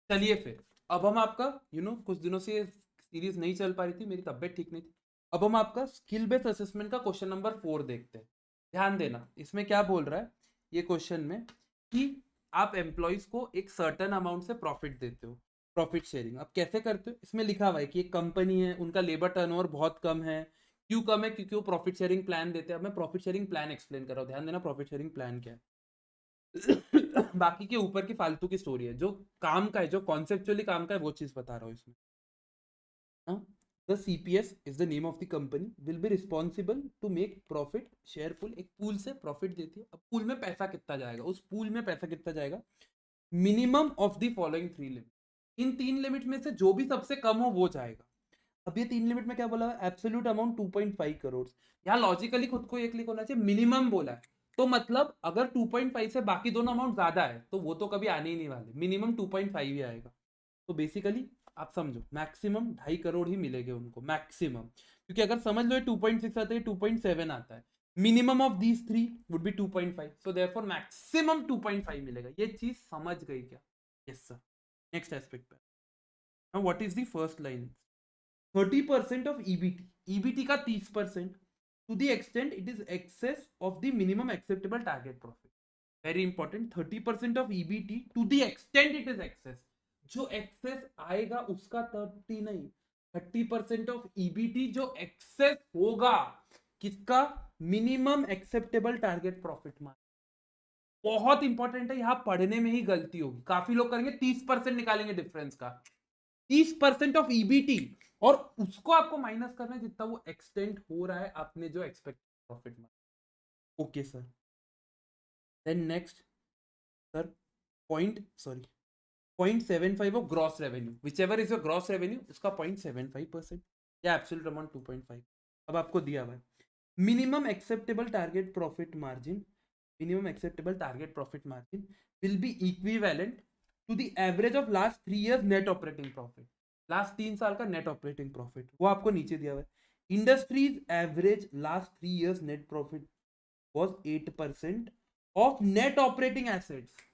चलिए फिर अब हम आपका कुछ दिनों से सीरीज नहीं चल पा रही थी, मेरी तबीयत ठीक नहीं थी। अब हम आपका स्किल बेस्ड असेसमेंट का क्वेश्चन नंबर 4 देखते हैं। ध्यान देना, इसमें क्या बोल रहा है ये क्वेश्चन में कि आप एम्प्लॉयज को एक सर्टेन अमाउंट से प्रॉफिट देते हो, प्रॉफिट शेयरिंग। अब कैसे करते हो, इसमें लिखा हुआ है कि एक कंपनी है, उनका लेबर टर्नओवर बहुत कम है। क्यों कम है? क्योंकि वो प्रॉफिट शेयरिंग प्लान देते हैं। अब मैं प्रॉफिट शेयरिंग प्लान एक्सप्लेन कर रहा हूँ, ध्यान देना प्रॉफिट शेयरिंग प्लान क्या है। बाकी के ऊपर की फालतू की स्टोरी है, जो काम का है, जो कॉन्सेप्चुअली काम का है, वो चीज बता रहा हूँ इसमें। The CPS is the name of the company will be responsible to make profit share pool. एक पूल से प्रॉफिट देती है। अब पूल में पैसा कितना जाएगा, उस पूल में पैसा कितना जाएगा, minimum of the following 3 limit. In 3 limit में से जो भी सबसे कम हो वो जाएगा। अब ये 3 लिमिट में क्या बोला है, एब्सोल्यूट अमाउंट 2.5 करोड़। यहाँ लॉजिकली खुद को एक क्लिक होना चाहिए, मिनिमम बोला है। तो मतलब अगर 2.5 से बाकी दोनों अमाउंट ज्यादा है तो वो तो कभी आने ही नहीं वाले, मिनिमम 2.5 ही आएगा। तो बेसिकली आप समझो मैक्सिमम 2.5 करोड़ ही मिलेंगे उनको, मैक्सिमम। क्योंकि अगर समझ लो 2.6 आता है, 2.7 आता है, minimum of these 3 would be 2.5, so therefore maximum 2.5 मिलेगा। ये चीज समझ गई क्या? Yes sir. नेक्स्ट एस्पेक्ट पे, now what is the first line. 30% of EBT, EBT का 30%, to the extent it is excess of the minimum acceptable target profit. Very important, 30% of EBT to the extent it is excess. जो excess आएगा उसका 30 नहीं, 30% of EBT जो access होगा किसका, minimum acceptable target profit मान। बहुत इंपॉर्टेंट है, यहां पढ़ने में ही गलती होगी। काफी लोग करेंगे 30% निकालेंगे डिफरेंस का, 30% ऑफ ईबीटी, और उसको आपको माइनस करना है जितना वो एक्सटेंड हो रहा है आपने जो एक्सपेक्ट प्रॉफिट में। Okay sir. Then next sir, point sorry 0.75 of gross revenue, whichever is your gross revenue, उसका 0.75% या एब्सोल्यूट अमाउंट 2.5। अब आपको दिया हुआ है minimum acceptable target profit margin, minimum acceptable target profit margin will be equivalent to the average of last 3 years net operating profit। Last 3 साल का net operating profit वो आपको नीचे दिया हुआ है। Industries average last 3 years net profit was 8% of net operating assets,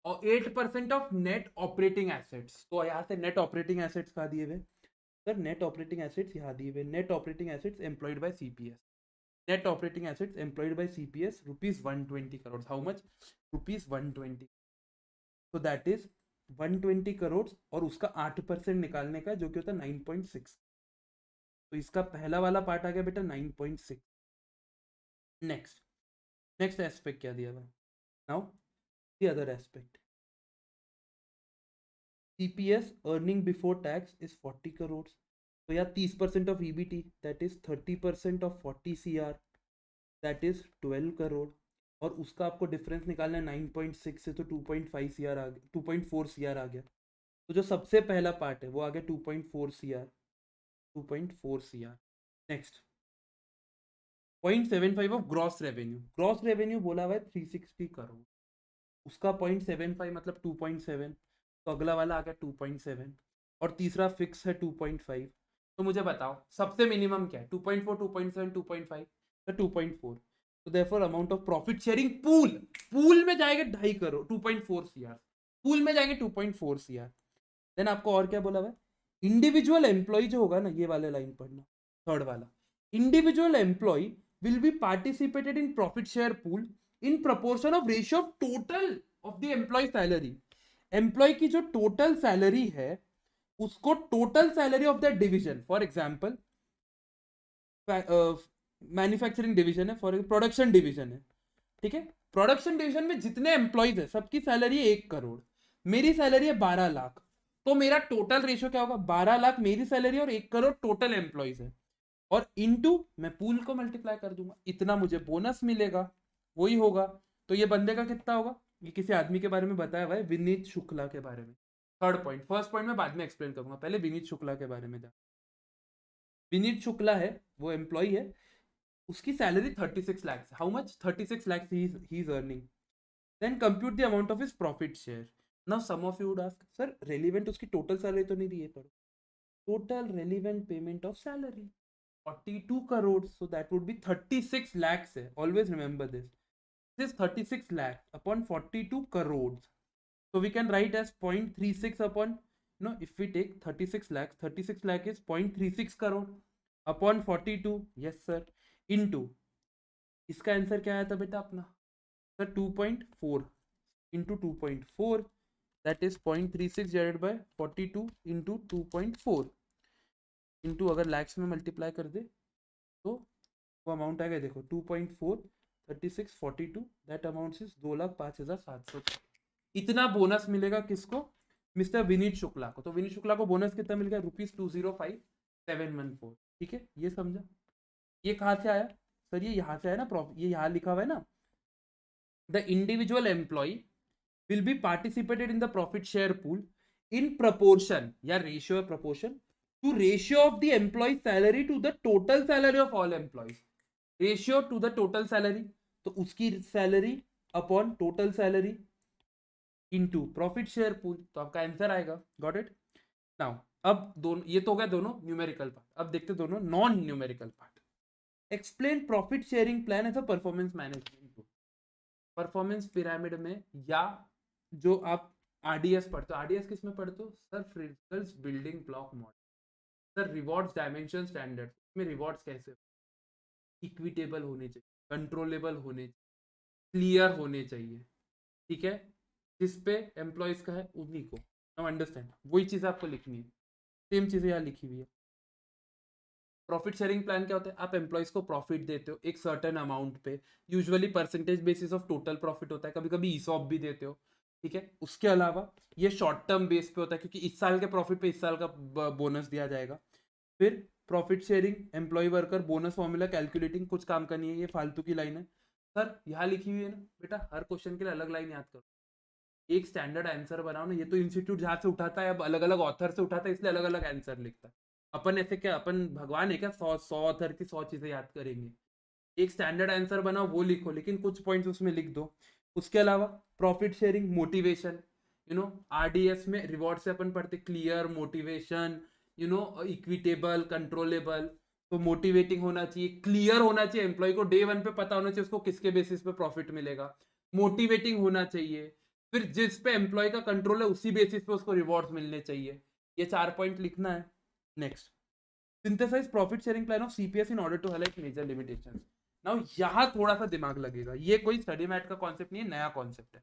और 8% of net operating assets. तो यहाँ से नेट ऑपरेटिंग एसेट्स कहा दिए हुए सर, नेट ऑपरेटिंग एसेट्स यहाँ दिए हुए, net operating assets employed by CPS. Net operating assets employed by CPS rupees 120 crores. How much? Rupees 120। So that is 120 crores, और उसका 8% निकालने का जो कि होता है 9.6। तो इसका पहला वाला पार्ट आ गया बेटा 9.6। नेक्स्ट, नेक्स्ट एस्पेक्ट क्या दिया हुआ है, now the other aspect. CPS earning before tax is 40 crore. तो यार 30% of EBT that is 30% of 40 CR, that is 12 crore. और उसका आपको डिफरेंस निकालना है 9.6 से, तो 2.5 CR आ गया, 2.4 CR आ गया। तो जो सबसे पहला पार्ट है वो आ गया 2.4 CR, 2.4 CR। Next 0.75 of gross revenue, gross revenue बोला हुआ है 360 करोड़, उसका 0.75 मतलब 2.7। तो अगला वाला आ गया 2.7, और तीसरा फिक्स है 2.5। तो मुझे बताओ सबसे मिनिमम क्या है, 2.4, 2.7, 2.5, तो 2.4। तो therefore amount of profit sharing pool, pool में जाएंगे 2.5 करोड़, 2.4 CR, पूल में जाएंगे 2.4 CR। देन आपको और क्या बोला हुआ है, इंडिविजुअल एम्प्लॉय जो होगा ना, ये वाले लाइन पढ़ना, थर्ड वाला, individual employee will be participated in profit share pool in proportion of ratio of total of the employee salary. Employee की जो टोटल सैलरी है उसको total salary of that division, for example manufacturing division है, for production division है, ठीक है। Production division में जितने एम्प्लॉयज है सबकी सैलरी है 1 करोड़, मेरी सैलरी है 12 लाख। तो मेरा टोटल रेशियो क्या होगा, 12 लाख मेरी सैलरी और 1 करोड़ टोटल एम्प्लॉयज है, और इनटू मैं पूल को मल्टीप्लाई कर दूंगा, इतना मुझे बोनस मिलेगा, वही होगा। तो ये बंदे का कितना होगा, ये किसी आदमी के बारे में बताया हुआ है, विनीत शुक्ला के बारे में। थर्ड पॉइंट, फर्स्ट पॉइंट में बाद में एक्सप्लेन करूंगा, पहले विनीत शुक्ला के बारे में। विनीत शुक्ला है, वो एम्प्लॉय है, उसकी salary 36 lakh, how much, 36 lakh he is earning. Then compute the amount of his profit share. Now some of you would ask sir relevant उसकी टोटल सैलरी तो नहीं दी है, पर total relevant payment of salary 42 crore, so that would be 36 lakhs है, always remember this is 36 lakhs upon 42 crores। So we can write as 0.36 upon, if we take 36 lakhs, 36 lakh is 0.36 crore upon 42, yes sir, into, इसका answer क्या आया था बेटा अपना sir 2.4 into 2.4, that is 0.36 divided by 42 into 2.4 into अगर लैक्स में multiply कर दे तो वो अमाउंट आएगा, देखो 2.4 36 42, दैट अमाउंट इज 2,05,700। इतना बोनस मिलेगा किसको? मिस्टर विनीत शुक्ला को। तो विनीत शुक्ला को बोनस कितना मिल गया? ₹205,714। ठीक है, ये समझा। ये कहाँ से आया सर? ये यहाँ से आया ना, प्रॉफिट ये यहाँ लिखा हुआ है ना, the individual employee will be participated in the profit share pool in proportion या ratio proportion to ratio of the employee salary to the total salary of all employees, ratio to the total salary, तो उसकी salary upon total salary into profit share pool, तो आपका answer आएगा। Got it? Now अब दोनों, ये तो हो गया दोनों न्यूमेरिकल पार्ट, अब देखते दोनों non numerical part. Explain profit sharing plan as a performance management. Performance pyramid में या जो आप आरडीएस पढ़ते हो, आरडीएस किस में पढ़ते हो sir? Results building block model. Sir rewards dimension standard में रिवॉर्ड्स कैसे? इक्विटेबल होने चाहिए, कंट्रोलेबल होने चाहिए, क्लियर होने चाहिए, ठीक है, जिस पे एम्प्लॉयज का है उन्हीं को। नाउ अंडरस्टैंड, वही चीज आपको लिखनी है, सेम चीजें यहाँ लिखी हुई है। प्रॉफिट शेयरिंग प्लान क्या होता है? आप एम्प्लॉयज को प्रॉफिट देते हो एक सर्टेन अमाउंट पे, usually percentage basis of total profit होता है, कभी कभी ईसॉप भी देते हो, ठीक है। उसके अलावा ये शॉर्ट टर्म बेस पे होता है, क्योंकि इस साल के प्रॉफिट पे इस साल का बोनस दिया जाएगा। फिर profit sharing employee worker bonus formula calculating, कुछ काम का नहीं है, ये फालतू की लाइन है सर, यहाँ लिखी हुई है ना बेटा, हर क्वेश्चन के लिए अलग लाइन याद करो, एक स्टैंडर्ड आंसर बनाओ ना। ये तो इंस्टीट्यूट जहाँ से उठाता है, अब अलग अलग ऑथर से उठाता है, इसलिए अलग अलग आंसर लिखता है। अपन ऐसे क्या, अपन भगवान है क्या 100 ऑथर की 100 चीजें याद करेंगे? एक स्टैंडर्ड आंसर बनाओ, वो लिखो, लेकिन कुछ पॉइंट्स उसमें लिख दो। उसके अलावा प्रॉफिट शेयरिंग मोटिवेशन, आरडीएस में रिवॉर्ड से अपन पढ़ते क्लियर, मोटिवेशन, इक्विटेबल, कंट्रोलेबल। तो मोटिवेटिंग होना चाहिए, क्लियर होना चाहिए, एम्प्लॉय को डे वन पे पता होना चाहिए उसको किसके बेसिस पे प्रॉफिट मिलेगा। मोटिवेटिंग होना चाहिए, फिर जिस पे एम्प्लॉय का कंट्रोल है उसी बेसिस पे उसको रिवॉर्ड्स मिलने चाहिए। ये 4 पॉइंट लिखना है। Next, synthesize profit sharing plan of CPS in order to highlight major limitations. Now यहां थोड़ा सा दिमाग लगेगा, ये कोई स्टडी मैट का कॉन्सेप्ट नहीं है, नया कॉन्सेप्ट है।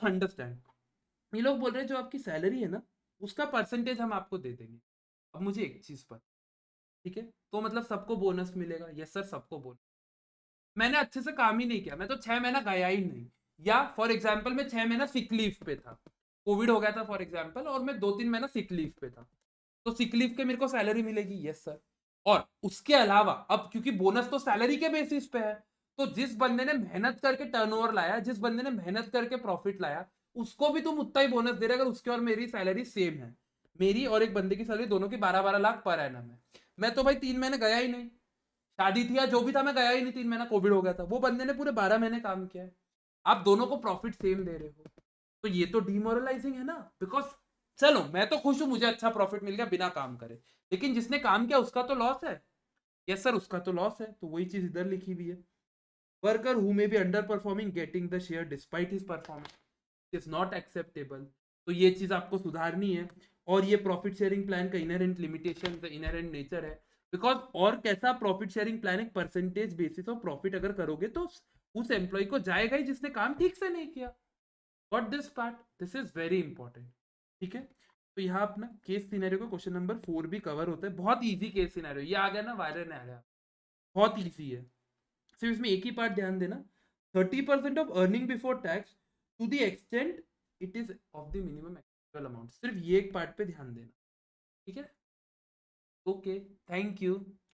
अंडरस्टैंड? ये लोग बोल रहे हैं जो आपकी सैलरी है ना, उसका परसेंटेज हम आपको दे देंगे। अब मुझे एक चीज पर, ठीक है, तो मतलब सबको बोनस मिलेगा? यस सर, सबको बोनस। मैंने अच्छे से काम ही नहीं किया, मैं तो 6 महीना गया ही नहीं, या फॉर एग्जाम्पल मैं 6 महीना सिक लीव पे था, कोविड हो गया था फॉर एग्जाम्पल, और मैं 2-3 महीना सिक लीव पे था, तो सिक लीव के मेरे को सैलरी मिलेगी? Yes sir. और उसके अलावा अब क्योंकि बोनस तो सैलरी के बेसिस पे है, तो जिस बंदे ने मेहनत करके टर्नओवर लाया, जिस बंदे ने मेहनत करके प्रॉफिट लाया, उसको भी तुम उतना ही बोनस दे रहे, अगर उसके और मेरी सैलरी सेम है। मेरी और एक बंदे की सैलरी दोनों की 12-12 लाख पर एनम है। मैं तो भाई 3 महीने गया ही नहीं, शादी थी या जो भी था, मैं गया ही नहीं, 3 महीना कोविड हो गया था, वो बंदे ने पूरे 12 महीने काम किया है। आप दोनों को प्रॉफिट सेम दे रहे हो, तो ये तो डिमोरलाइजिंग है ना। बिकॉज चलो मैं तो खुश हूं, मुझे अच्छा प्रॉफिट मिल गया बिना काम करे, लेकिन जिसने काम किया उसका तो लॉस है। यस सर, उसका तो लॉस है, तो वही चीज इधर लिखी हुई है। Worker who may be under performing getting the share despite his performance is not acceptable, तो ये चीज आपको सुधारनी है। और ये प्रॉफिट शेयरिंग प्लान का इनहेरेंट लिमिटेशन, इनहेरेंट नेचर है। बिकॉज और कैसा प्रॉफिट शेयरिंग प्लान एक परसेंटेज बेसिस ऑफ प्रॉफिट अगर करोगे तो उस एम्प्लॉय को जाएगा ही जिसने काम ठीक से नहीं किया। Got this part? This is very important, ठीक है। तो यहाँ अपना केस सिनेरियो का क्वेश्चन नंबर 4 भी कवर होता है, बहुत इजी केस सिनेरियो, ये आ गया ना, वायरल आ गया, बहुत इजी है। सिर्फ इसमें एक ही पार्ट ध्यान देना, 30% of earning before tax to the extent it is of the minimum actual amount, सिर्फ ये एक पार्ट पे ध्यान देना, ठीक है। Okay, thank you.